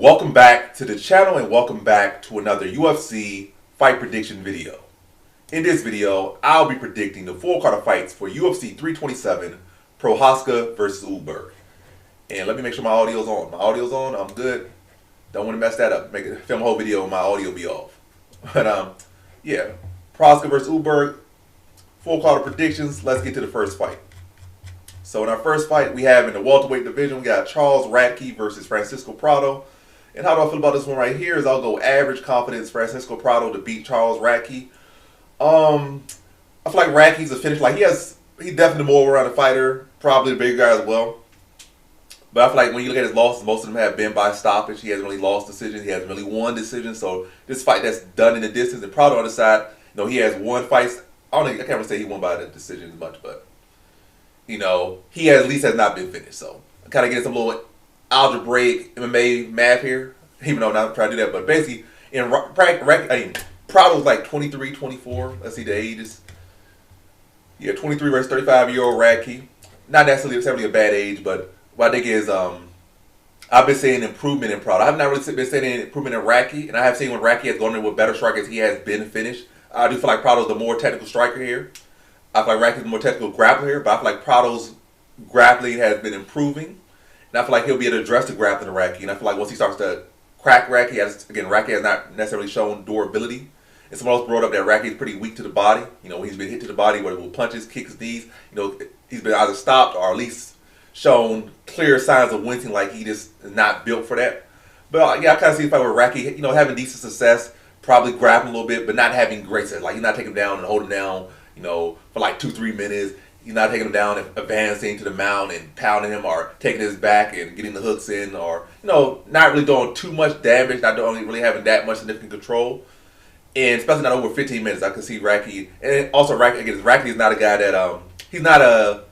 Welcome back to the channel and welcome back to another UFC fight prediction video. In this video, I'll be predicting the full card of fights for UFC 327 Prochazka versus Ulberg. And let me make sure my audio's on. My audio's on, I'm good. Don't want to mess that up. Film a whole video and my audio be off. But yeah, Prochazka versus Ulberg, full card of predictions. Let's get to the first fight. So in our first fight, we have in the welterweight division, we got Charles Radtke versus Francisco Prado. And how do I feel about this one right here is I'll go average confidence Francisco Prado to beat Charles Radtke. I feel like Radtke's a finish. Like he's definitely the more well-rounded fighter, probably the bigger guy as well. But I feel like when you look at his losses, most of them have been by stoppage. He hasn't really lost decisions. He hasn't really won decisions. So this fight that's done in the distance, and Prado on the side, you know, he has won fights. I can't really say he won by the decision as much, but you know, he at least has not been finished. So I'm kind of getting some little algebraic MMA math here, even though I'm not trying to do that. But basically, Prado's like 23, 24. Let's see the ages. Yeah, 23 versus 35-year-old Radtke. Not necessarily a bad age, but what I think is I've been seeing improvement in Prado. I've not really been seeing any improvement in Radtke, and I have seen when Radtke has gone in with better strikers, he has been finished. I do feel like Prado's the more technical striker here. I feel like Radtke's the more technical grappler here, but I feel like Prado's grappling has been improving. And I feel like he'll be able to address the grappling of Radtke. And I feel like once he starts to crack Radtke, Radtke has not necessarily shown durability. And someone else brought up that Radtke is pretty weak to the body. You know, when he's been hit to the body, whether with punches, kicks, knees, you know, he's been either stopped or at least shown clear signs of wincing, like he just is not built for that. But yeah, I kind of see the fight with Radtke, you know, having decent success, probably grappling a little bit, but not having great success. Like he's not taking him down and holding him down, you know, for like 2-3 minutes. He's not taking him down and advancing to the mount and pounding him or taking his back and getting the hooks in, or, you know, not really doing too much damage, not really having that much significant control. And especially not over 15 minutes. I can see Radtke. And also Radtke is not a guy that, he's not a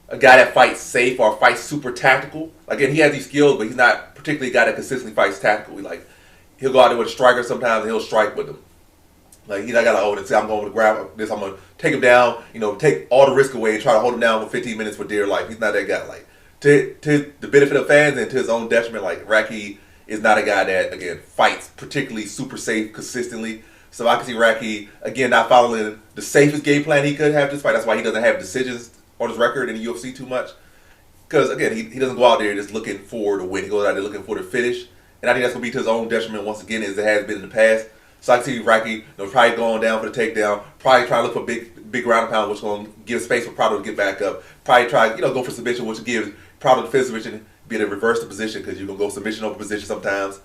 guy that fights safe or fights super tactical. Again, he has these skills, but he's not particularly a guy that consistently fights tactically. Like, he'll go out there with a striker sometimes and he'll strike with him. Like, he's not got to hold it. Say, I'm going to grab this. I'm going to take him down, you know, take all the risk away and try to hold him down for 15 minutes for dear life. He's not that guy. Like, to the benefit of fans and to his own detriment, like, Radtke is not a guy that, again, fights particularly super safe consistently. So I can see Radtke, again, not following the safest game plan he could have this fight. That's why he doesn't have decisions on his record in the UFC too much. Because, again, he doesn't go out there just looking for the win. He goes out there looking for the finish. And I think that's going to be to his own detriment once again, as it has been in the past. So I can see Radtke, you know, probably going down for the takedown, probably trying to look for big ground and pound, which is going to give space for Prado to get back up. Probably try, you know, go for submission, which gives Prado the fifth submission, be able to reverse the position, because you're going to go submission over position sometimes.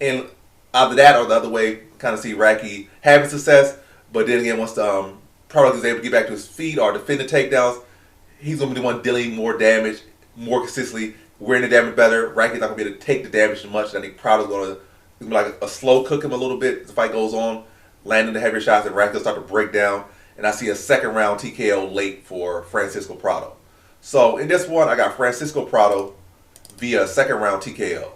And either that or the other way, kind of see Radtke having success, but then again, once Prado is able to get back to his feet or defend the takedowns, he's going to be the one dealing more damage, more consistently, wearing the damage better. Radtke's not going to be able to take the damage as much. I think Prado's going to be like a slow cook him a little bit as the fight goes on, landing the heavier shots, and Radtke will start to break down. And I see a second round TKO late for Francisco Prado. So in this one, I got Francisco Prado via second round TKO.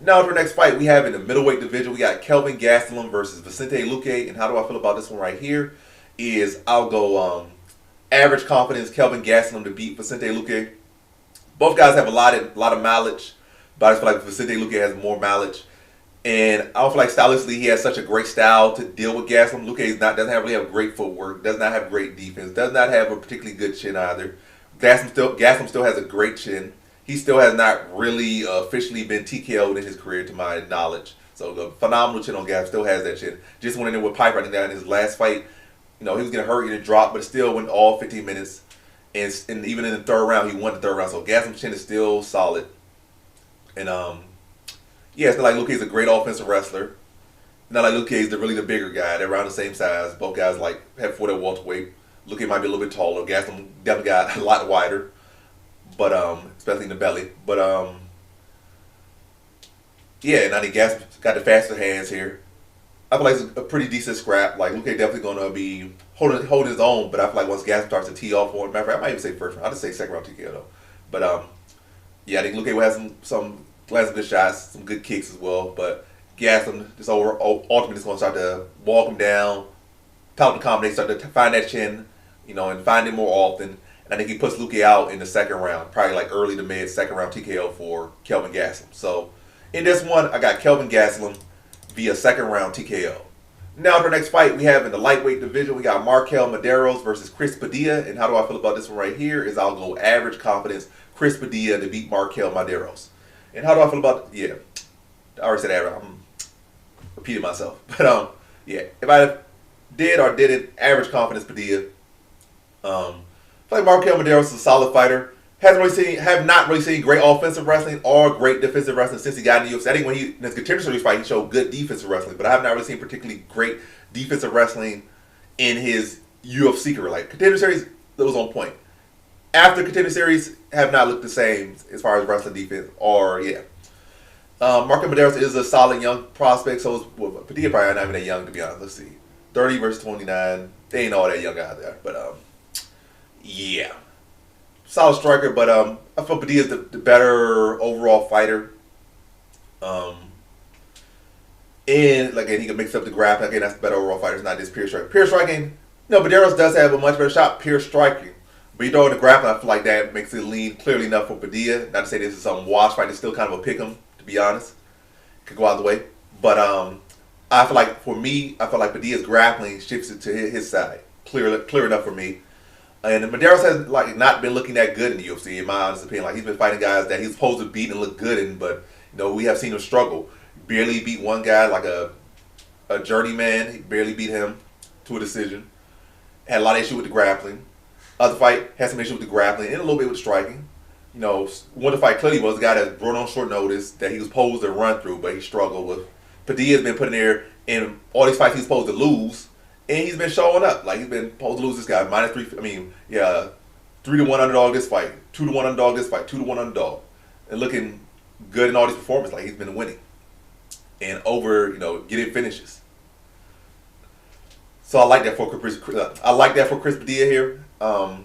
Now for the next fight, we have in the middleweight division, we got Kelvin Gastelum versus Vicente Luque. And how do I feel about this one right here? Is I'll go average confidence Kelvin Gastelum to beat Vicente Luque. Both guys have a lot of mileage, but I just feel like Vicente Luque has more mileage. And I don't feel like stylistically he has such a great style to deal with Gastelum. Luque doesn't really have great footwork, does not have great defense, does not have a particularly good chin either. Gastelum still has a great chin. He still has not really officially been TKO'd in his career, to my knowledge. So the phenomenal chin on Gastelum, still has that chin. Just went in there with Piper, I think, in his last fight. You know, he was getting hurt, getting dropped, but still went all 15 minutes. And even in the third round, he won the third round. So Gastelum's chin is still solid. And yeah, it's not like Luque is a great offensive wrestler. Not like Luque is really the bigger guy. They're around the same size. Both guys like have fought at welterweight. Luque might be a little bit taller. Gastelum definitely got a lot wider, but especially in the belly. But yeah, and I think Gastelum got the faster hands here. I feel like it's a pretty decent scrap. Like Luque definitely gonna be holding his own, but I feel like once Gastelum starts to tee off for him, matter of fact, I might even say first round. I'll just say second round TKO though. But yeah, I think Luque will have some good shots, some good kicks as well. But Gastelum just ultimately just going to start to walk him down, pound the combination, start to find that chin, you know, and find it more often. And I think he puts Luque out in the second round, probably like early to mid second round TKO for Kelvin Gastelum. So In this one, I got Kelvin Gastelum via second round TKO. Now, the next fight we have in the lightweight division, we got Markel Mederos versus Chris Padilla. And how do I feel about this one right here is I'll go average confidence Chris Padilla to beat Markel Mederos. And how do I feel about, I already said average. I'm repeating myself. But, if I did or didn't, average confidence Padilla. I feel like Markel Mederos is a solid fighter. Have not really seen great offensive wrestling or great defensive wrestling since he got in the UFC. I think when in his Contender Series fight, he showed good defensive wrestling, but I have not really seen particularly great defensive wrestling in his UFC career. Like Contender Series, that was on point. After Contender Series, have not looked the same as far as wrestling defense. Marco Mederos is a solid young prospect, so Padilla probably not even that young to be honest. Let's see, 30 versus 29. They ain't all that young out there, but solid striker, but I feel Padilla is the better overall fighter. And again, he can mix up the grappling. Again, that's the better overall fighter. It's not just pure striking. Pure striking, Mederos does have a much better shot. Pure striking, but you throw in the grappling, I feel like that makes it lean clearly enough for Padilla. Not to say this is some wash fight. It's still kind of a pick 'em, to be honest. Could go out the way, but I feel like for me, I feel like Padilla's grappling shifts it to his side. Clear enough for me. And Mederos has not been looking that good in the UFC, in my honest opinion. Like he's been fighting guys that he's supposed to beat and look good in, but we have seen him struggle. Barely beat one guy like a journeyman. He barely beat him to a decision. Had a lot of issue with the grappling. Other fight had some issue with the grappling and a little bit with the striking. One to fight clearly was a guy that brought on short notice that he was supposed to run through, but he struggled with. Padilla's been put in there in all these fights he's supposed to lose. And he's been showing up. Like, he's been supposed to lose this guy. -3, 3-1 underdog this fight. 2-1 underdog this fight. 2-1 underdog. And looking good in all these performances. Like, he's been winning. And getting finishes. So I like that for Chris Padilla here. I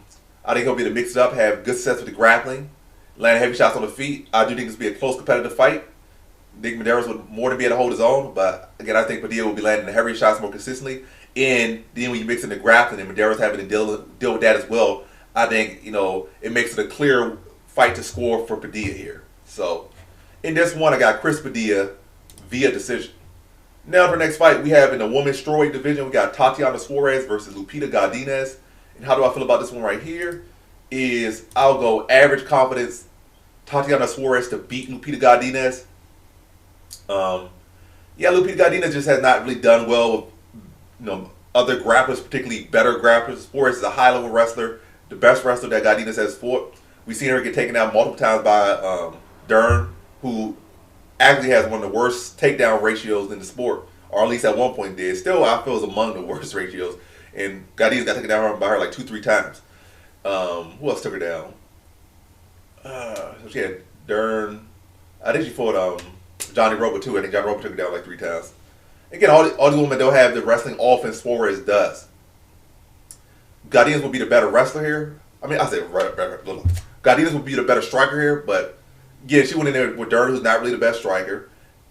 think he'll be able to mix it up, have good success with the grappling, land heavy shots on the feet. I do think this will be a close competitive fight. I think Mederos would more than be able to hold his own. But, again, I think Padilla will be landing the heavier shots more consistently. And then when you mix in the grappling and Mederos having to deal with that as well, I think, it makes it a clear fight to score for Padilla here. So, in this one, I got Chris Padilla via decision. Now, for the next fight, we have in the women's strawweight division, we got Tatiana Suarez versus Luque Godinez. And how do I feel about this one right here? Is I'll go average confidence Tatiana Suarez to beat Luque Godinez. Luque Godinez just has not really done well with other grapplers, particularly better grapplers. Suarez is a high-level wrestler, the best wrestler that Godinez has fought. We've seen her get taken out multiple times by Dern, who actually has one of the worst takedown ratios in the sport, or at least at one point did. Still, I feel is among the worst ratios. And Godinez got taken down by her like 2-3 times. Who else took her down? She had Dern. I think she fought Johnny Roper too. I think Johnny Roper took her down like 3 times. Again, all these women don't have the wrestling offense Suarez does. Godinez will be the better wrestler here. I mean, I say Godinez will be the better striker here, but yeah, she went in there with Dern, who's not really the best striker,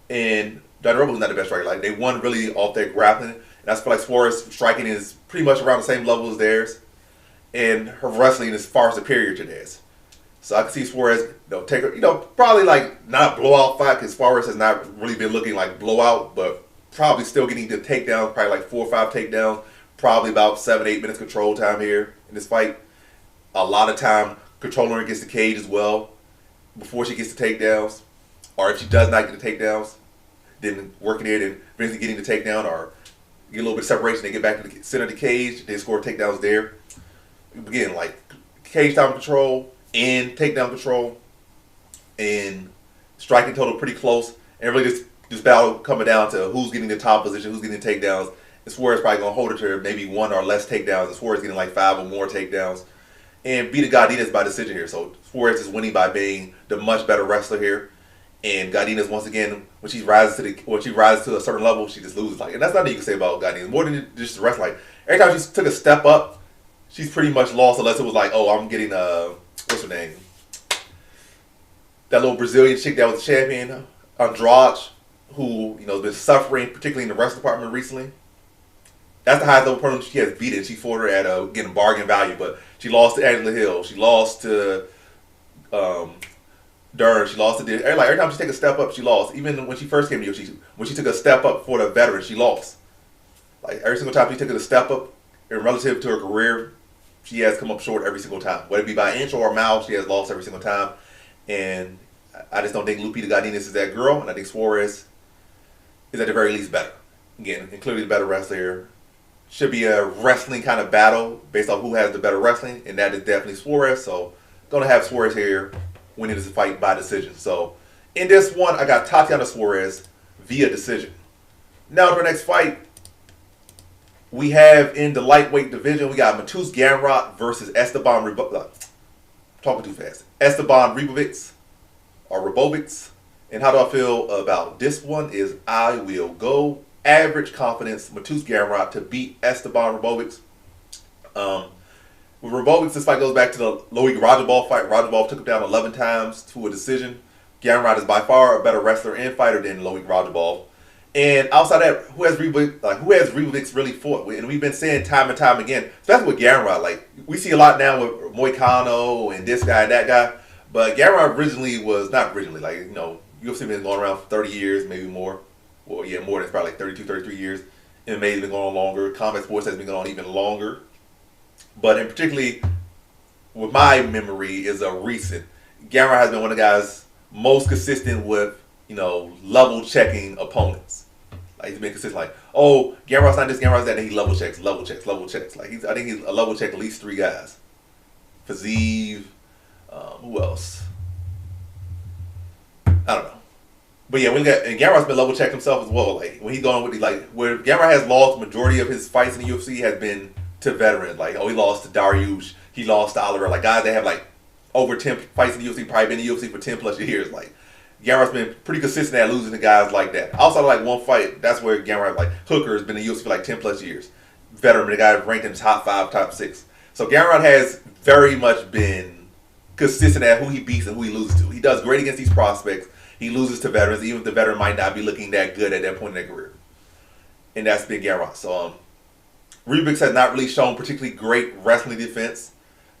and Johnny Roper, who's not the best striker. Like, they won really off their grappling, and I feel like Suarez striking is pretty much around the same level as theirs, and her wrestling is far superior to theirs. So I can see Suarez, take her, probably like not a blowout fight, because Suarez has not really been looking like blowout, but probably still getting the takedowns, probably like 4 or 5 takedowns, probably about 7-8 minutes control time here in this fight. A lot of time controlling her against the cage as well before she gets the takedowns, or if she does not get the takedowns, then working there, then eventually getting the takedown, or get a little bit of separation, they get back to the center of the cage, they score takedowns there. Again, like cage time control and takedown control and striking total pretty close, and really this battle coming down to who's getting the top position, who's getting the takedowns. And Suarez probably going to hold her to maybe 1 or less takedowns, and Suarez getting like 5 or more takedowns. And beat Godinez by decision here. So Suarez is winning by being the much better wrestler here. And Godinez, once again, when she rises to a certain level, she just loses. Like, and that's nothing you can say about Godinez. More than just the wrestling. Like, every time she took a step up, she's pretty much lost, unless it was like, oh, I'm getting what's her name? That little Brazilian chick that was the champion, Andrade, who has been suffering, particularly in the wrestling department recently. That's the highest level opponent she has beaten. She fought her at getting bargain value, but she lost to Angela Hill. She lost to Durn, she lost to every time she take a step up, she lost. Even when she first came to UFC, when she took a step up for the veteran, she lost. Like every single time she took a step up in relative to her career, she has come up short every single time. Whether it be by inch or a mile, she has lost every single time. And I just don't think Luque the Godinez is that girl, and I think Suarez is at the very least better. Again, and clearly the better wrestler here. Should be a wrestling kind of battle based on who has the better wrestling, and that is definitely Suarez. So, gonna have Suarez here winning this fight by decision. So, in this one, I got Tatiana Suarez via decision. Now, to our next fight, we have in the lightweight division, we got Mateusz Gamrot versus Esteban Ribovics. Talking too fast. Esteban Ribovics or Ribovics. And how do I feel about this one is I will go average confidence Mateusz Gamrot to beat Esteban Ribovics. With Ribovics, this fight goes back to the Loic Rajabov fight. Rajabov took him down 11 times to a decision. Gamrot is by far a better wrestler and fighter than Loic Rajabov. And outside that, who has Ribovics really fought with? And we've been saying time and time again, especially with Gamrot, like we see a lot now with Moicano and this guy and that guy. But Gamrot UFC been going around for 30 years, maybe more. Well, yeah, more than probably like 32, 33 years. MMA has been going on longer. Combat sports has been going on even longer. But in particularly, with my memory, is a recent. Gamrot has been one of the guys most consistent with, level checking opponents. Like he's been consistent, like, oh, Gamrot's not this, Gamrot's that, and he level checks. Like I think he's a level check at least 3 guys. Fazeev, who else? I don't know. But yeah, and Gamrot's been level checked himself as well. Like when he's going with where Gamrot has lost, the majority of his fights in the UFC has been to veterans. Like, he lost to Dariush, he lost to Oliver, like guys that have like over 10 fights in the UFC, probably been in the UFC for 10 plus years. Like Gamrot's been pretty consistent at losing to guys like that. Outside of like one fight, that's where Gamrot, like Hooker, has been in the UFC for like 10 plus years. Veteran, the guy ranked in top 5, top 6. So Gamrot has very much been consistent at who he beats and who he loses to. He does great against these prospects. He loses to veterans, even if the veteran might not be looking that good at that point in their career. And that's been Gamrot. So Ribovics has not really shown particularly great wrestling defense.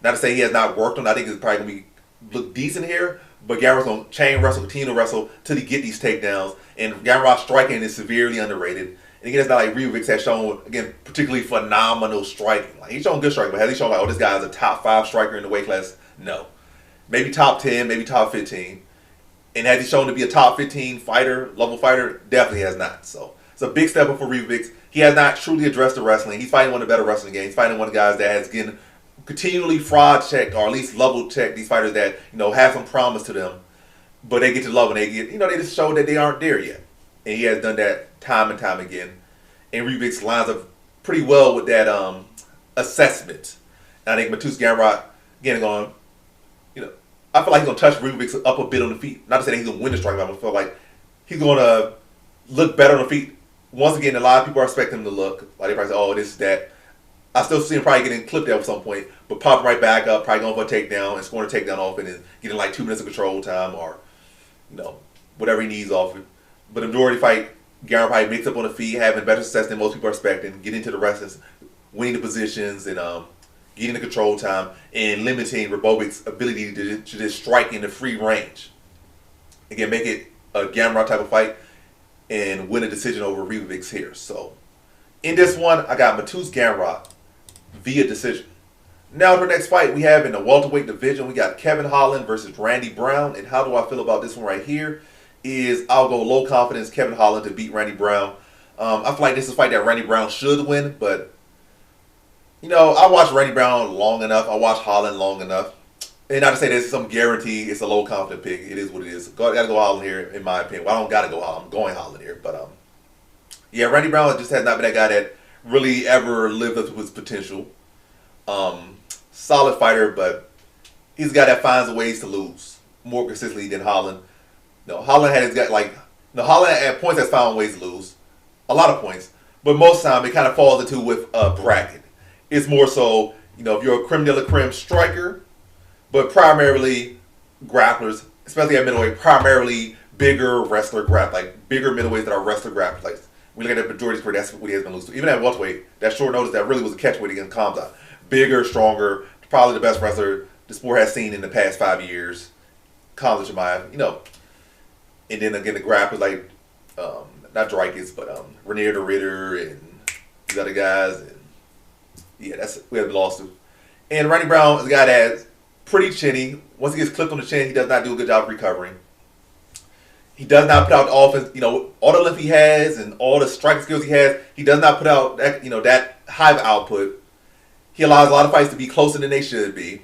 Not to say he has not worked on it. I think it's probably going to look decent here. But Gamrot's going to chain wrestle, continue to wrestle till he get these takedowns. And Gamrot's striking is severely underrated. And again, it's not like Ribovics has shown, again, particularly phenomenal striking. Like, he's shown good striking, but has he shown like, oh, this guy is a top 5 striker in the weight class? No. Maybe top 10, maybe top 15. And has he shown to be a top 15 level fighter? Definitely has not. So it's a big step up for Ribovics. He has not truly addressed the wrestling. He's fighting one of the better wrestling games. He's fighting one of the guys that has getting continually fraud checked or at least level checked these fighters that have some promise to them, but they get to love and they get they just show that they aren't there yet. And he has done that time and time again. And Ribovics lines up pretty well with that assessment. And I think Mateusz Gamrot again going. I feel like he's going to touch Ribovics up a bit on the feet. Not to say that he's going to win the strike, but I feel like he's going to look better on the feet. Once again, a lot of people are expecting him to look. Like they probably say, oh, this, that. I still see him probably getting clipped at some point, but popping right back up, probably going for a takedown and scoring a takedown off and then getting like 2 minutes of control time or, whatever he needs off it. But the majority fight, Gamrot probably makes up on the feet, having better success than most people are expecting, getting to the wrestlers, winning the positions, and getting the control time, and limiting Ribovics' ability to just strike in the free range. Again, make it a Gamrot type of fight and win a decision over Ribovics here. So, in this one, I got Mateusz Gamrot via decision. Now, for the next fight, we have in the welterweight division, we got Kevin Holland versus Randy Brown. And how do I feel about this one right here? Is I'll go low confidence Kevin Holland to beat Randy Brown. I feel like this is a fight that Randy Brown should win, but I watched Randy Brown long enough. I watched Holland long enough. And not to say there's some guarantee it's a low confident pick. It is what it is. Gotta go Holland here, in my opinion. Well, I don't gotta go Holland. I'm going Holland here. But yeah, Randy Brown just has not been that guy that really ever lived up to his potential. Solid fighter, but he's a guy that finds ways to lose more consistently than Holland. Holland Holland at points has found ways to lose. A lot of points. But most of the time it kind of falls into with a bracket. It's more so, if you're a creme de la creme striker, but primarily grapplers, especially at middleweight, primarily bigger wrestler bigger middleweights that are wrestler grapplers. Like, we look at the majority career, that's what he has been losing to. Even at welterweight, that short notice, that really was a catchweight against Kamzat. Bigger, stronger, probably the best wrestler the sport has seen in the past 5 years. College of my, and then again the grapplers like not Dreykus, but Renier the Ritter and these other guys, and yeah, that's we haven't lost to. And Randy Brown is a guy that's pretty chinny. Once he gets clipped on the chin, he does not do a good job of recovering. He does not put out the offense, all the length he has and all the striking skills he has. He does not put out that, that high of output. He allows a lot of fights to be closer than they should be.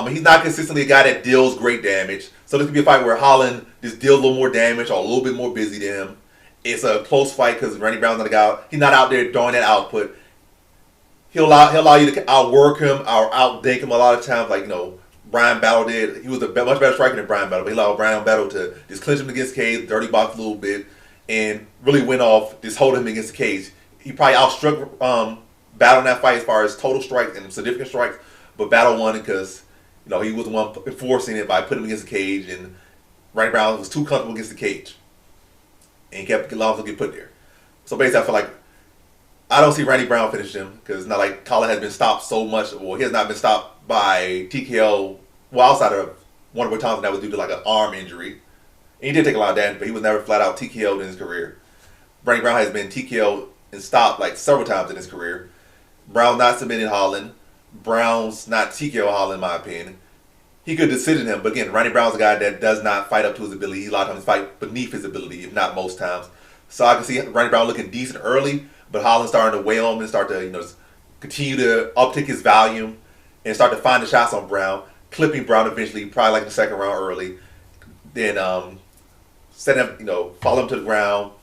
He's not consistently a guy that deals great damage. So this could be a fight where Holland just deals a little more damage or a little bit more busy than him. It's a close fight because Randy Brown's not a guy. He's not out there throwing that output. He'll allow you to outwork him or outthink him a lot of times, like Brian Battle did. He was a much better striker than Brian Battle, but he allowed Brian Battle to just clinch him against the cage, dirty box a little bit, and really went off just holding him against the cage. He probably outstruck Battle in that fight as far as total strikes and significant strikes, but Battle won because he was the one enforcing it by putting him against the cage, and Randy Brown was too comfortable against the cage, and he kept allowing him to get put there. So basically, I feel like I don't see Randy Brown finish him because it's not like Colin has been stopped so much, or he has not been stopped by TKO. Well, outside of one of the times that was due to like an arm injury, and he did take a lot of damage, but he was never flat out TKO'd in his career. Randy Brown has been TKO'd and stopped like several times in his career. Brown's not submitting Holland. Brown's not TKO Holland, in my opinion. He could decision him, but again, Randy Brown's a guy that does not fight up to his ability. He a lot of times fight beneath his ability, if not most times. So I can see Randy Brown looking decent early, but Holland starting to weigh on him and start to continue to uptick his volume and start to find the shots on Brown, clipping Brown eventually, probably like the second round early. Then set him, follow him to the ground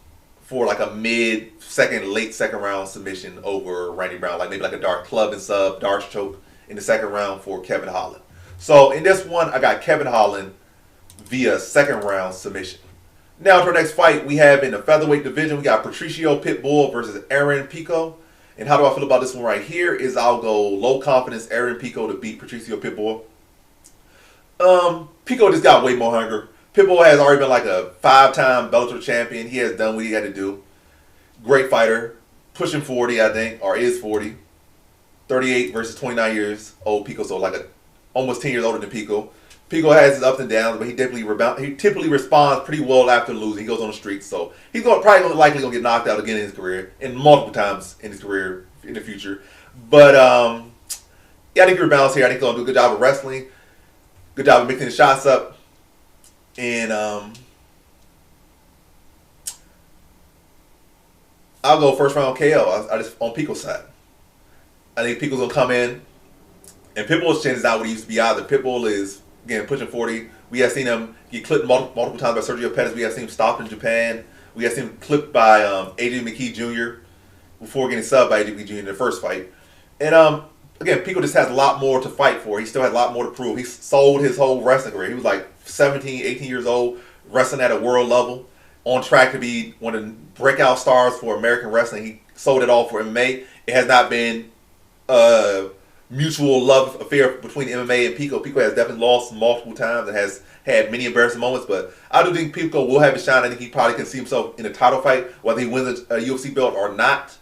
for like a mid-second, late-second round submission over Randy Brown, like maybe like a dark club and sub, dark choke in the second round for Kevin Holland. So in this one, I got Kevin Holland via second round submission. Now to our next fight, we have in the featherweight division, we got Patricio Pitbull versus Aaron Pico. And how do I feel about this one right here is I'll go low confidence Aaron Pico to beat Patricio Pitbull. Pico just got way more hunger. Pitbull has already been like a 5-time Bellator champion. He has done what he had to do. Great fighter. Pushing 40, I think, or is 40. 38 versus 29 years old Pico, so like almost 10 years older than Pico. Pico has his ups and downs, but he typically responds pretty well after losing. He goes on the streak, so he's likely gonna get knocked out again in his career, and multiple times in his career in the future. But yeah, I think he's balanced here. I think he's gonna do a good job of wrestling, good job of mixing the shots up, and I'll go first round KO. I just on Pico's side. I think Pico's gonna come in, and Pitbull's chin is not what he used to be either. Pitbull is again pushing 40. We have seen him get clipped multiple times by Sergio Pettis. We have seen him stopped in Japan. We have seen him clipped by Adrian McKee Jr. before getting subbed by Adrian McKee Jr. in the first fight. And again, Pico just has a lot more to fight for. He still has a lot more to prove. He sold his whole wrestling career. He was like 17, 18 years old, wrestling at a world level, on track to be one of the breakout stars for American wrestling. He sold it all for MMA. It has not been a mutual love affair between MMA and Pico. Pico has definitely lost multiple times and has had many embarrassing moments, but I do think Pico will have a shine. I think he probably can see himself in a title fight, whether he wins a UFC belt or not,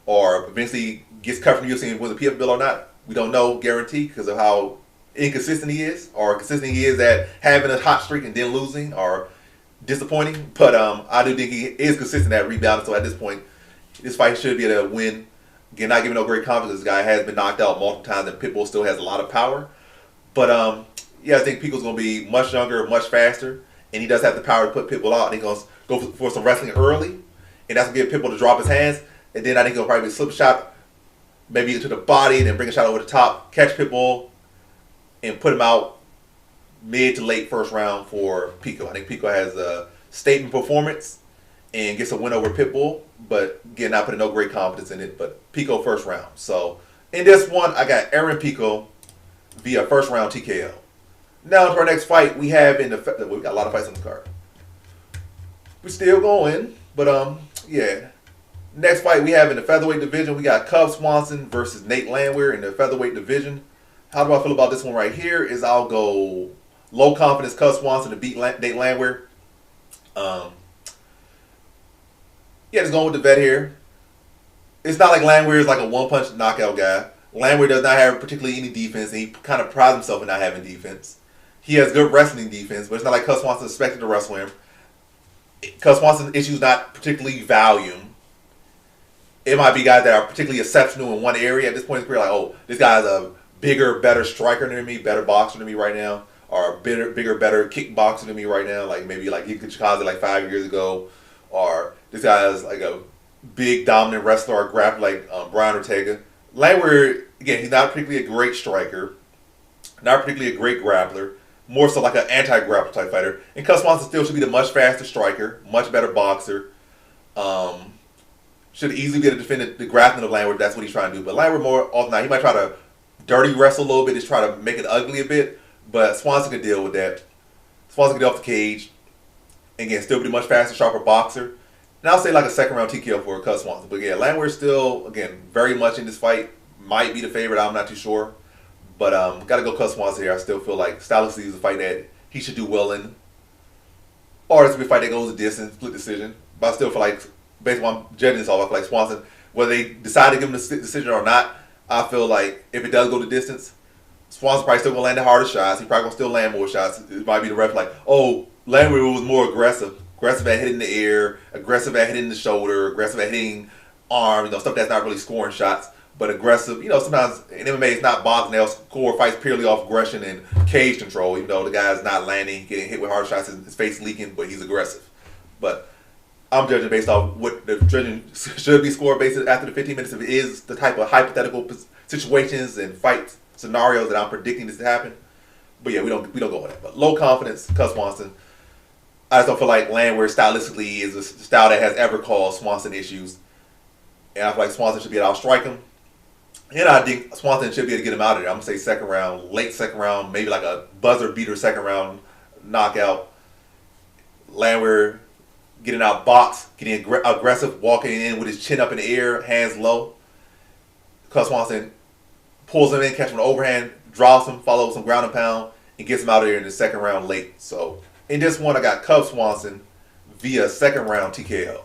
or eventually gets cut from the UFC and wins a PF belt or not. We don't know, guaranteed, because of how inconsistent he is, or consistent he is at having a hot streak and then losing, or disappointing. But I do think he is consistent at rebounding, so at this point, this fight should be able to win. Again, not giving no great confidence. This guy has been knocked out multiple times, and Pitbull still has a lot of power. But yeah, I think Pico's going to be much younger, much faster, and he does have the power to put Pitbull out. I think he's going to go for some wrestling early, and that's going to get Pitbull to drop his hands. And then I think he'll probably slip a shot, maybe into the body, and then bring a shot over the top, catch Pitbull, and put him out mid to late first round for Pico. I think Pico has a statement performance and gets a win over Pitbull, but again, not putting no great confidence in it, but Pico first round. So in this one, I got Aaron Pico via first round TKO. Now to our next fight, we have we got a lot of fights on the card. We're still going, but yeah. Next fight we have in the featherweight division, we got Cub Swanson versus Nate Landwehr in the featherweight division. How do I feel about this one right here? Is I'll go low confidence Cub Swanson to beat Nate Landwehr. Yeah, just going with the vet here. It's not like Landwehr is like a one-punch knockout guy. Landwehr does not have particularly any defense, and he kind of prides himself in not having defense. He has good wrestling defense, but it's not like Cus Swanson expected to wrestle him. Cus Swanson's issue is not particularly volume. It might be guys that are particularly exceptional in one area. At this point in his career, like, oh, this guy's a bigger, better striker than me, better boxer than me right now, or a bigger, better kickboxer than me right now. Like maybe like Prochazka like 5 years ago, or this guy's like a big dominant wrestler or grappler like Brian Ortega. Landwehr, again, he's not particularly a great striker, not particularly a great grappler, more so like an anti-grappler type fighter. And Cus Swanson still should be the much faster striker, much better boxer. Should easily be able to defend the grappling of Landwehr. That's what he's trying to do. But Landwehr more often now, he might try to dirty wrestle a little bit, just try to make it ugly a bit. But Swanson can deal with that. Swanson can get off the cage. And again, still be a much faster, sharper boxer. And I'll say like a second round TKO for Cus Swanson. But yeah, Landwehr still, again, very much in this fight. Might be the favorite. I'm not too sure. But got to go Cus Swanson here. I still feel like stylistically is a fight that he should do well in. Or it's a fight that goes a distance, split decision. But I still feel like, based on judging this all, I feel like Swanson, whether they decide to give him the decision or not, I feel like if it does go the distance, Swanson probably still going to land the harder shots. He probably going to still land more shots. It might be the ref like, oh, Landwehr was more aggressive. Aggressive at hitting the air, aggressive at hitting the shoulder, aggressive at hitting arms, stuff that's not really scoring shots, but aggressive. Sometimes in MMA it's not boxing. They'll score fights purely off aggression and cage control, even though the guy's not landing, getting hit with hard shots, his face leaking, but he's aggressive. But I'm judging based off what the judging should be scored based after the 15 minutes. If it is the type of hypothetical situations and fight scenarios that I'm predicting this to happen. But yeah, we don't go with that. But low confidence, Cus Swanson. I just don't feel like Landwehr stylistically is a style that has ever caused Swanson issues. And I feel like Swanson should be able to outstrike him. And I think Swanson should be able to get him out of there. I'm going to say second round, late second round, maybe like a buzzer beater second round knockout. Landwehr getting out box, getting aggressive, walking in with his chin up in the air, hands low. Cus Swanson pulls him in, catches him with an overhand, drops him, follows some ground and pound, and gets him out of there in the second round late. So in this one, I got Cus Swanson via second round TKO.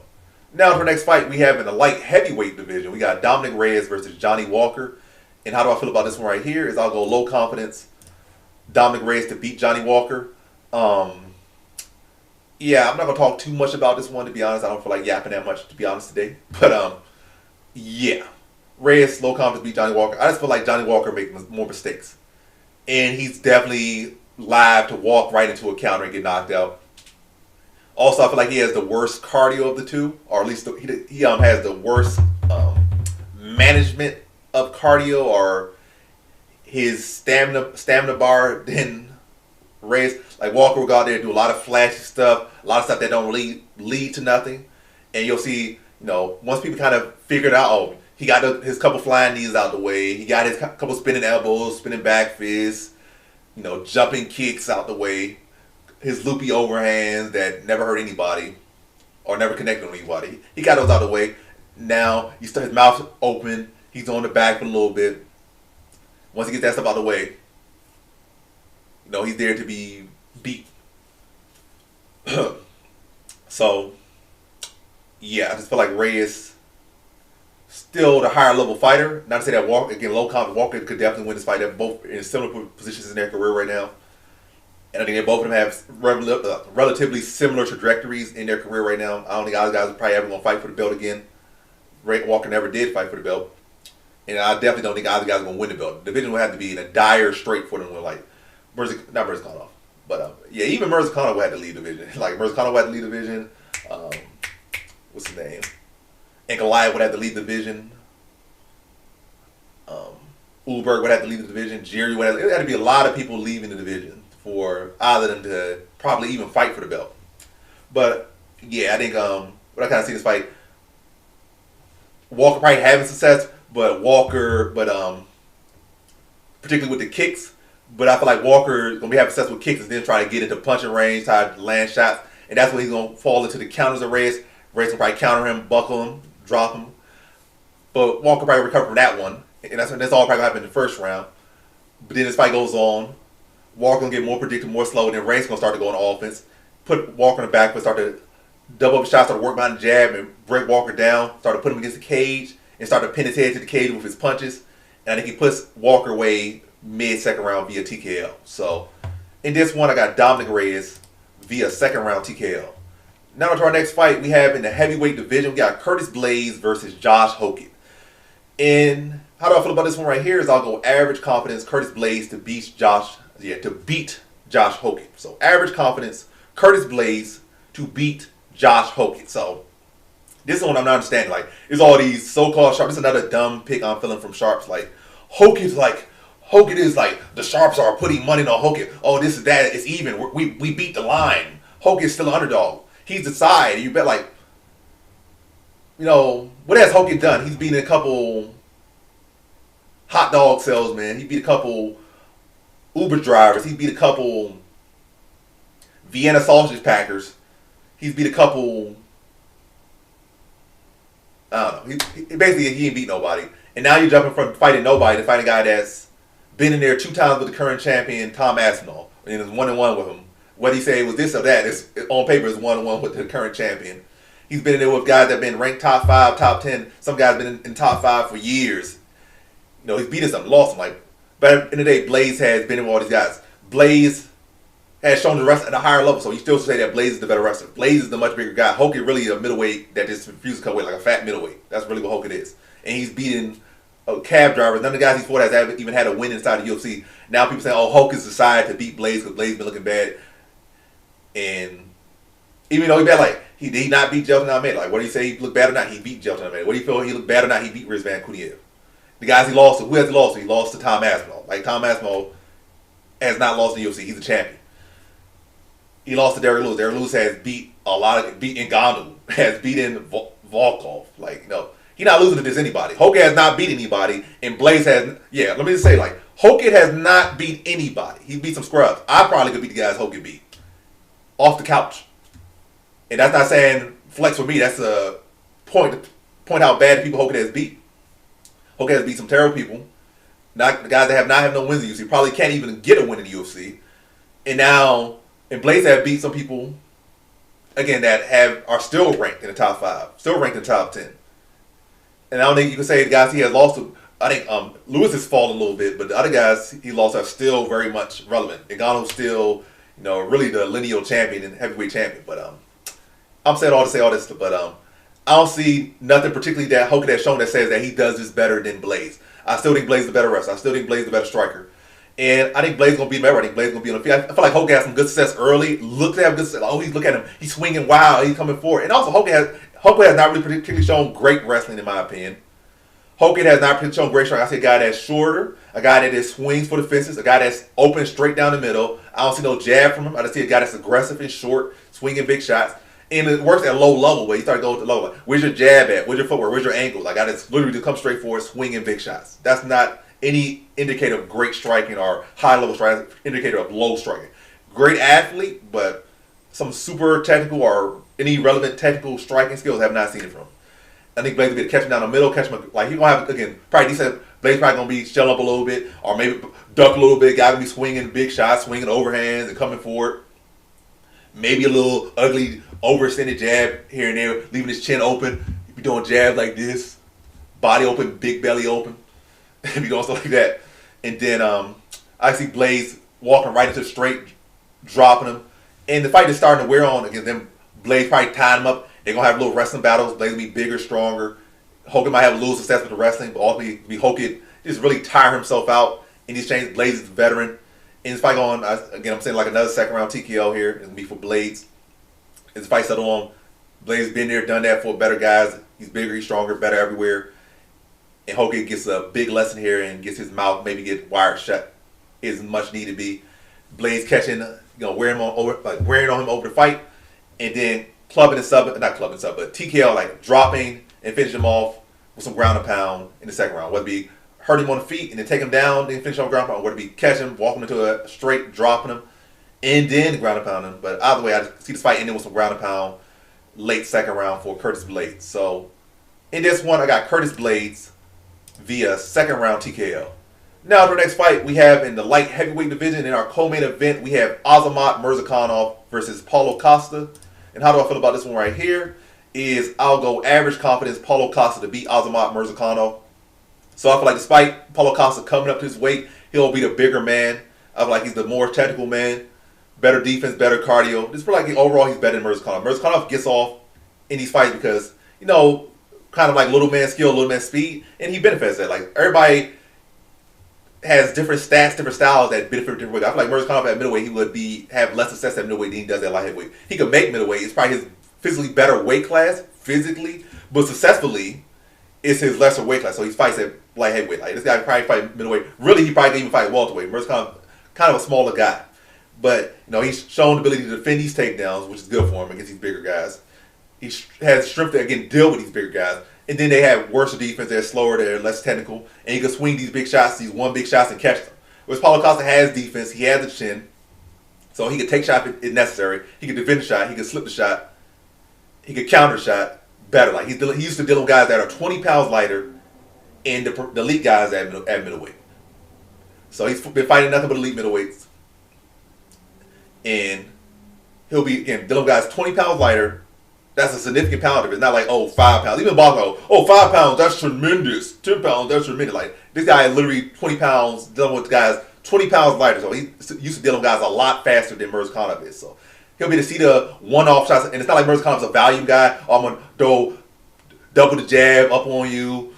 Now for the next fight, we have in the light heavyweight division, we got Dominic Reyes versus Johnny Walker. And how do I feel about this one right here is I'll go low confidence, Dominic Reyes to beat Johnny Walker. Yeah, I'm not going to talk too much about this one, to be honest. I don't feel like yapping that much, to be honest, today. But, yeah. Reyes, low confidence, beat Johnny Walker. I just feel like Johnny Walker makes more mistakes. And he's definitely live to walk right into a counter and get knocked out. Also, I feel like he has the worst cardio of the two, or at least he has the worst management of cardio, or his stamina bar than Reyes. Like Walker will go out there and do a lot of flashy stuff, a lot of stuff that don't really lead to nothing. And you'll see, once people kind of figured out, oh, he got his couple flying knees out the way, he got his couple spinning elbows, spinning back fists, jumping kicks out the way, his loopy overhands that never hurt anybody or never connected with anybody. He got those out of the way. Now, his mouth open, he's on the back for a little bit. Once he gets that stuff out of the way, he's there to be beat. So, yeah, I just feel like Reyes still the higher level fighter. Not to say that Walker, again, low confidence Walker could definitely win this fight. They're both in similar positions in their career right now. And I think both of them have relatively similar trajectories in their career right now. I don't think either guys are probably ever going to fight for the belt again. Walker never did fight for the belt. And I definitely don't think either guys are going to win the belt. The division will have to be in a dire strait for them to win, like, not Murzakanov. But, yeah, even Murzakanov will have to lead the division. Like, Murzakanov would have to lead the division. What's his name? And Goliath would have to lead the division. Ulberg would have to lead the division. Jerry would have to... It had to be a lot of people leaving the division for either of them to probably even fight for the belt. But, yeah, I think what I kind of see this fight, Walker probably having success, particularly with the kicks. But I feel like Walker going to be having success with kicks and then try to get into punching range, try to land shots. And that's when he's going to fall into the counters of Reyes. Reyes will probably counter him, buckle him, drop him. But Walker probably recover from that one. And that's all probably going to happen in the first round. But then this fight goes on. Walker going to get more predictable, more slow. And then Reyes going to start to go on offense. Put Walker in the back, but start to double up shots, start to work behind the jab and break Walker down. Start to put him against the cage and start to pin his head to the cage with his punches. And I think he puts Walker away mid-second round via TKO. So, In this one, I got Dominic Reyes via second round TKO. Now to our next fight, we have in the heavyweight division, we got Curtis Blaydes versus Josh Hokit. And how do I feel about this one right here is I'll go average confidence, Curtis Blaydes to beat Josh Hokit. So average confidence, Curtis Blaydes to beat Josh Hokit. So this is one I'm not understanding. Like, it's all these so-called sharps. This is another dumb pick I'm feeling from sharps. Like, Hokit is like the sharps are putting money on Hokit. Oh, this is that. It's even. We beat the line. Hokit is still an underdog. He's the side. You bet, like, you know, what has Hokit done? He's beaten a couple hot dog salesmen. He beat a couple Uber drivers. He beat a couple Vienna sausage packers. He's beat a couple. I don't know. He ain't beat nobody. And now you're jumping from fighting nobody to fighting a guy that's been in there 2 times with the current champion, Tom Aspinall, and is 1-1 with him. Whether you say it was this or that, it's, on paper, it's 1-1 with the current champion. He's been in there with guys that have been ranked top 5, top 10. Some guys have been in top 5 for years. You know, he's beaten some, lost them. Like, but in the day, Blaydes has been in with all these guys. Blaydes has shown the wrestling at a higher level, so you still say that Blaydes is the better wrestler. Blaydes is the much bigger guy. Hokit really a middleweight that just refuses to cut weight, like a fat middleweight. That's really what Hokit is. And he's beating cab drivers. None of the guys he's fought has even had a win inside the UFC. Now people saying, oh, Hokit's decided to beat Blaydes because Blaydes been looking bad. And even though he bad, like, he did not beat Jelton Ahmed. Like, what do you say he looked bad or not? He beat Jelton Ahmed. What do you feel he looked bad or not? He beat Rizvan Kuniev. The guys he lost to, who has he lost to? He lost to Tom Aspinall. Like, Tom Aspinall has not lost in the UFC. He's a champion. He lost to Derek Lewis. Derek Lewis has beat Ngannou, has beaten Volkov. Like, no, he's not losing to this anybody. Hokit has not beat anybody, and Blaydes has. Yeah, let me just say, like, Hokit has not beat anybody. He beat some scrubs. I probably could beat the guys Hokit beat off the couch, and that's not saying flex for me. That's a point how bad the people Hokit has beat. Hokit has beat some terrible people. Not the guys that have no wins in the UFC. Probably can't even get a win in the UFC, and now. And Blaydes have beat some people, again, that are still ranked in the top 5, still ranked in the top 10. And I don't think you can say the guys he has lost to. I think Lewis has fallen a little bit, but the other guys he lost are still very much relevant. Ngannou's still, you know, really the lineal champion and heavyweight champion. But I'm saying all to say all this, but I don't see nothing particularly that Hokit has shown that says that he does this better than Blaydes. I still think Blaydes is the better wrestler. I still think Blaydes is the better striker. And I think Blaydes going to beat him ever. I think Blaydes going to be on the field. I feel like Hokit has some good success early. Look to have good success. Oh, look at him. He's swinging wild. He's coming forward. And also, Hokit has not really particularly shown great wrestling, in my opinion. Hokit has not particularly shown great striking. I see a guy that's shorter, a guy that just swings for the fences, a guy that's open straight down the middle. I don't see no jab from him. I just see a guy that's aggressive and short, swinging big shots. And it works at a low level where you start going to low. Like, where's your jab at? Where's your footwork? Where's your angle? Like, I just literally just come straight forward, swinging big shots. That's not any indicator of great striking or high-level striking, indicator of low striking. Great athlete, but some super technical or any relevant technical striking skills I have not seen it from. I think Blaydes will be catching down the middle, catch him, like, he's going to have, again, probably decent. Blaydes probably going to be shelling up a little bit, or maybe duck a little bit. Guy going to be swinging big shots, swinging overhands and coming forward. Maybe a little ugly, overextended jab here and there, leaving his chin open. He'll be doing jabs like this, body open, big belly open. Be doing stuff like that. And then I see Blaydes walking right into the straight, dropping him. And the fight is starting to wear on again. Then Blaydes probably tying him up. They're going to have little wrestling battles. Blaydes will be bigger, stronger. Hokit might have a little success with the wrestling, but ultimately Hokit just really tire himself out in these chains. Blaydes is a veteran. And this fight going, again, I'm saying like another second round TKO here. It's going to be for Blaydes. This fight settled on. Blaydes been there, done that for better guys. He's bigger, he's stronger, better everywhere. And Hokit gets a big lesson here and gets his mouth maybe get wired shut as much need to be. Blaydes catching, wearing on him over the fight, and then not clubbing sub, but TKO, like dropping and finish him off with some ground and pound in the second round. Whether it be hurt him on the feet and then take him down, then finish on ground and pound, whether it be catch him, walk him into a straight, dropping him, and then ground and pound him. But either way, I see this fight ending with some ground and pound late second round for Curtis Blaydes. So in this one, I got Curtis Blaydes via second round TKO. Now to the next fight we have in the light heavyweight division. In our co-main event, we have Azamat Murzakanov versus Paulo Costa. And how do I feel about this one right here? Is I'll go average confidence Paulo Costa to beat Azamat Murzakanov. So I feel like despite Paulo Costa coming up to his weight, he'll be the bigger man. I feel like he's the more technical man. better defense, better cardio. Just feel like overall he's better than Murzakanov. Murzakanov gets off in these fights because, kind of like little man skill, little man speed, and he benefits that. Like, everybody has different stats, different styles that benefit different ways. I feel like Murzakanov at middleweight, he would have less success at middleweight than he does at light heavyweight. He could make middleweight. It's probably his physically better weight class, physically, but successfully, it's his lesser weight class. So he fights at light heavyweight. Like, this guy probably fight middleweight. Really, he probably can even fight welterweight. Murzakanov, kind of a smaller guy. But, he's shown the ability to defend these takedowns, which is good for him against these bigger guys. He has strength to, again, deal with these bigger guys. And then they have worse defense. They're slower. They're less technical. And he can swing these big shots, these one big shots, and catch them. Whereas Paulo Costa has defense. He has the chin. So he can take shots if necessary. He can defend the shot. He can slip the shot. He can counter the shot better. Like, he used to deal with guys that are 20 pounds lighter and the elite guys at middleweight. So he's been fighting nothing but elite middleweights. And he'll be, again, dealing with guys 20 pounds lighter. That's a significant pound difference. Not like, 5 pounds. Even Bongo, 5 pounds, that's tremendous. 10 pounds, that's tremendous. Like, this guy is literally 20 pounds dealing with guys 20 pounds lighter. So he's used to dealing with guys a lot faster than Murzakanov is. So he'll be able to see the one-off shots. And it's not like Murzakanov's a volume guy. I'm going to throw double the jab up on you.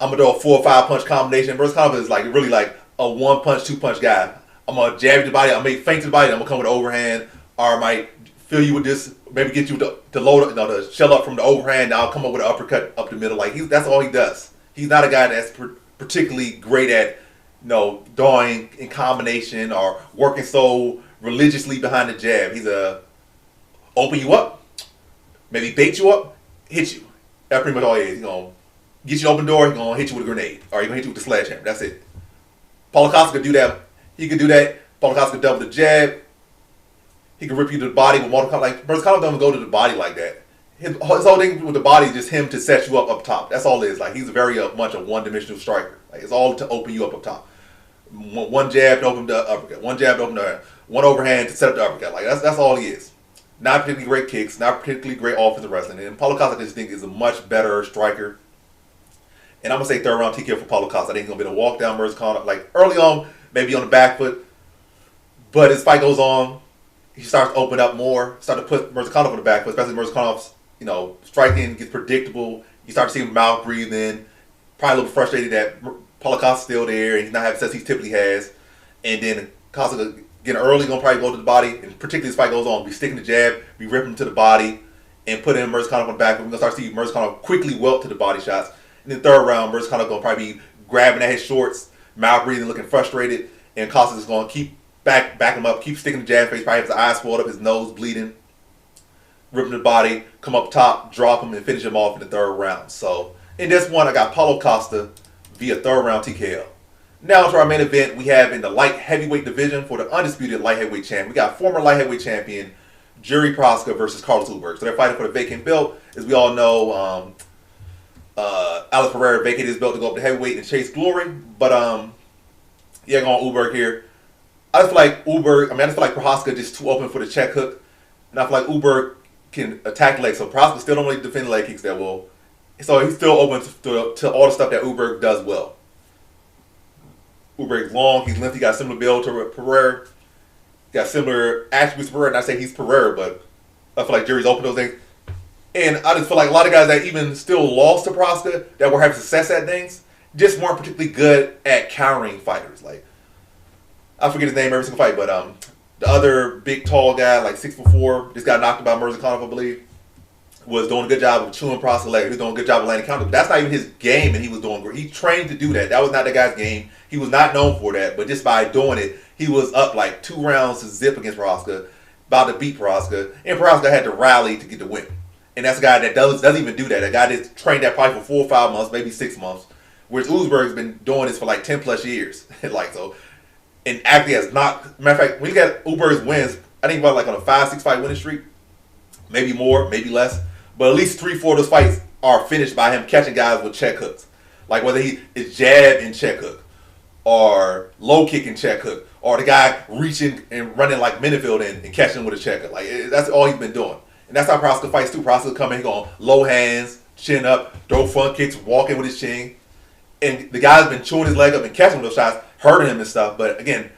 I'm going to throw a 4 or 5 punch combination. Murzakanov is like really like a 1 punch, 2 punch guy. I'm going to jab you to the body. I'm going to make feint to the body. I'm going to come with an overhand. Or I might fill you with this, maybe get you to load, to shell up from the overhand. Now I'll come up with an uppercut up the middle. Like, that's all he does. He's not a guy that's particularly great at, drawing in combination or working so religiously behind the jab. He's open you up, maybe bait you up, hit you. That's pretty much all he is. He's gonna get you an open door. He's gonna hit you with a grenade, or he's gonna hit you with the sledgehammer. That's it. Paulo Costa could do that. He could do that. Paulo Costa could double the jab. He can rip you to the body with multiple. Like, Murzakanov doesn't go to the body like that. His whole thing with the body is just him to set you up top. That's all it is. Like, he's very much a one-dimensional striker. Like, it's all to open you up top. One jab to open the uppercut. One jab to open the one overhand to set up the uppercut. Like, that's all he is. Not particularly great kicks. Not particularly great offensive wrestling. And Paulo Costa, I just think, is a much better striker. And I'm gonna say third round TKO for Paulo Costa. I think he's gonna be able to walk down Murzakanov. Like, early on, maybe on the back foot. But as fight goes on, he starts to open up more, start to put Murzakanov on the back foot, especially Murzakanov's, striking gets predictable. You start to see him mouth breathing, probably a little frustrated that Paulo Costa's still there and he's not having success he typically has. And then Costa, again, early gonna probably go to the body, and particularly as fight goes on, be sticking the jab, be ripping to the body, and putting Murzakanov on the back foot. We're gonna start to see Murzakanov quickly welt to the body shots. In the third round, Murzakanov gonna probably be grabbing at his shorts, mouth breathing, looking frustrated, and Costa's gonna keep back him up, keep sticking the jab face, probably has his eyes swelled up, his nose bleeding, ripping the body, come up top, drop him, and finish him off in the third round. So in this one, I got Paulo Costa via third round TKO. Now to our main event, we have in the light heavyweight division for the undisputed light heavyweight champ. We got former light heavyweight champion Jiri Prochazka versus Carlos Ulberg. So they're fighting for the vacant belt. As we all know, Alex Pereira vacated his belt to go up to heavyweight and chase glory. But going Ulberg here. I just feel like Prochazka just too open for the check hook. And I feel like Ulberg can attack legs. So Prochazka still don't really defend leg kicks that well. So he's still open to all the stuff that Ulberg does well. Ulberg's long, he's lengthy, got similar build to Pereira. Got similar attributes to Pereira. And I say he's Pereira, but I feel like Jiri's open those things. And I just feel like a lot of guys that even still lost to Prochazka, that were having success at things, just weren't particularly good at countering fighters. Like, I forget his name every single fight, but the other big tall guy, like 6'4", just got knocked out by Murzakanov, I believe, was doing a good job of chewing Prochazka's leg. He was doing a good job of landing counters. But that's not even his game, and he was doing great. He trained to do that. That was not the guy's game. He was not known for that, but just by doing it, he was up like 2 rounds to zip against Prochazka, about to beat Prochazka, and Prochazka had to rally to get the win. And that's a guy that doesn't even do that. A guy that's trained that probably for 4 or 5 months, maybe 6 months, whereas Ulberg's been doing this for like 10 plus years. Like, so. And actually has not. Matter of fact, when you got Ulberg's wins, I think about like on a 5-6 fight winning streak, maybe more, maybe less, but at least 3-4 of those fights are finished by him catching guys with check hooks. Like whether he is jab and check hook, or low kick and check hook, or the guy reaching and running like Minifield and catching with a check hook. Like that's all he's been doing, and that's how Prochazka fights too. Prochazka come in, he going low hands, chin up, throw front kicks, walking with his chin, and the guy's been chewing his leg up and catching those shots, hurting him and stuff. But again,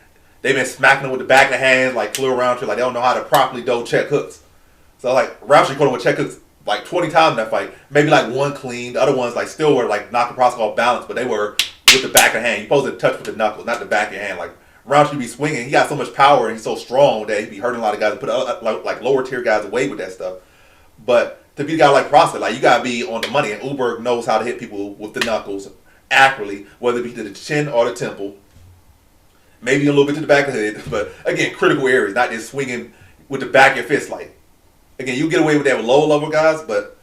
they've been smacking him with the back of the hands, like Khalil Roundtree, like they don't know how to properly do check hooks. So like Roundtree caught him with check hooks like 20 times in that fight. Maybe like one clean. The other ones like still were like knocking Prochazka off balance, but they were with the back of the hand. You're supposed to touch with the knuckles, not the back of your hand. Like Roundtree be swinging. He got so much power and he's so strong that he be hurting a lot of guys, put like lower tier guys away with that stuff. But to be a guy like Prochazka, like you gotta be on the money, and Ulberg knows how to hit people with the knuckles accurately, whether it be to the chin or the temple. Maybe a little bit to the back of the head, but again, critical areas, not just swinging with the back of your fist. Like, again, you get away with that with lower level guys, but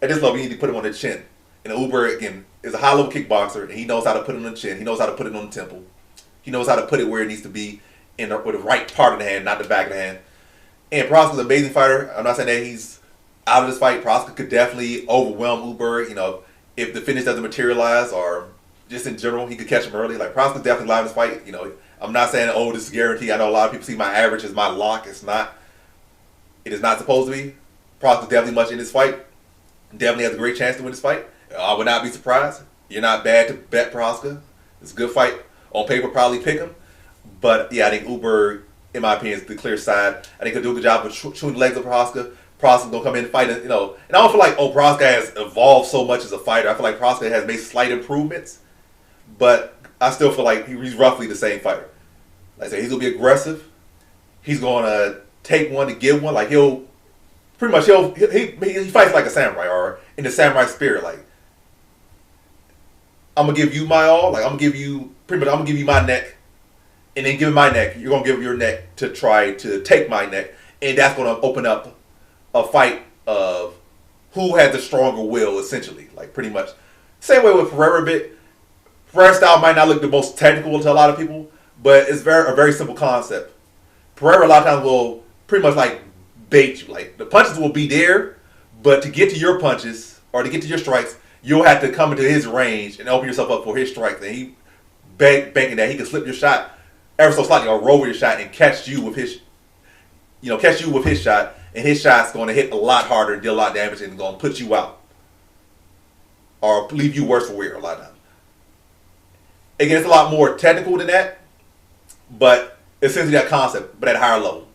at this level, you need to put him on the chin. And Ulberg, again, is a high level kickboxer, and he knows how to put it on the chin. He knows how to put it on the temple. He knows how to put it where it needs to be with the right part of the hand, not the back of the hand. And Prochazka's an amazing fighter. I'm not saying that he's out of this fight. Prochazka could definitely overwhelm Ulberg. You know, if the finish doesn't materialize or just in general, he could catch him early. Like Prochazka's definitely live in this fight. You know, I'm not saying, oh, this is guaranteed. I know a lot of people see my average as my lock. It's not. It is not supposed to be. Prochazka's definitely much in this fight. Definitely has a great chance to win this fight. I would not be surprised. You're not bad to bet Prochazka. It's a good fight. On paper, probably pick him. But yeah, I think Ulberg, in my opinion, is the clear side. I think he'll do a good job of chewing the legs of Prochazka. Prochazka's gonna come in and fight, and I don't feel like Prochazka has evolved so much as a fighter. I feel like Prochazka has made slight improvements, but I still feel like he's roughly the same fighter. Like I said, he's gonna be aggressive. He's gonna take one to give one. Like he fights like a samurai, or in the samurai spirit. Like I'm gonna give you my all. Like I'm gonna give you my neck, and then give my neck. You're gonna give your neck to try to take my neck, and that's gonna open up a fight of who has the stronger will, essentially. Like pretty much same way with Pereira a bit. Pereira's style might not look the most technical to a lot of people, but it's a very simple concept. Pereira a lot of times will pretty much like bait you. Like the punches will be there, but to get to your punches or to get to your strikes, you'll have to come into his range and open yourself up for his strikes. And he banking that he can slip your shot ever so slightly or roll your shot and catch you with his shot. And his shot's going to hit a lot harder and deal a lot of damage and going to put you out. Or leave you worse for wear a lot of times. Again, it's a lot more technical than that. But essentially that concept, but at a higher level.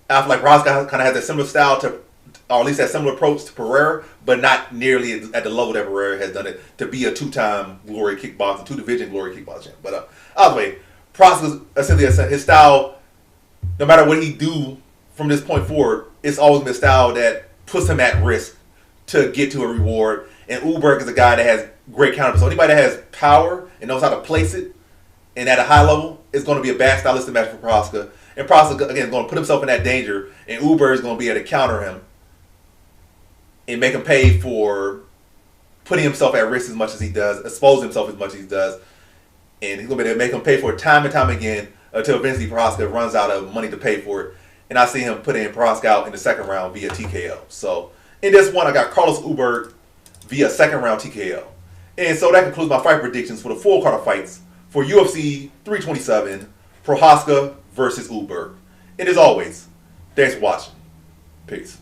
I feel like Prochazka kind of has a similar style to, or at least that similar approach to Pereira, but not nearly at the level that Pereira has done it to be a two-time glory kickboxer, two-division glory kickboxer. But either way, Prochazka's essentially his style, no matter what he do from this point forward, it's always been a style that puts him at risk to get to a reward. And Ulberg is a guy that has great counter. So anybody that has power and knows how to place it, and at a high level, it's going to be a bad stylistic match for Prochazka. And Prochazka, again, is going to put himself in that danger, and Ulberg is going to be able to counter him and make him pay for putting himself at risk as much as he does, expose himself as much as he does. And he's going to be able to make him pay for it time and time again until eventually Prochazka runs out of money to pay for it. And I see him putting Prochazka out in the second round via TKO. So in this one, I got Carlos Ulberg via second round TKO. And so that concludes my fight predictions for the full card of fights for UFC 327, Prochazka versus Ulberg. And as always, thanks for watching. Peace.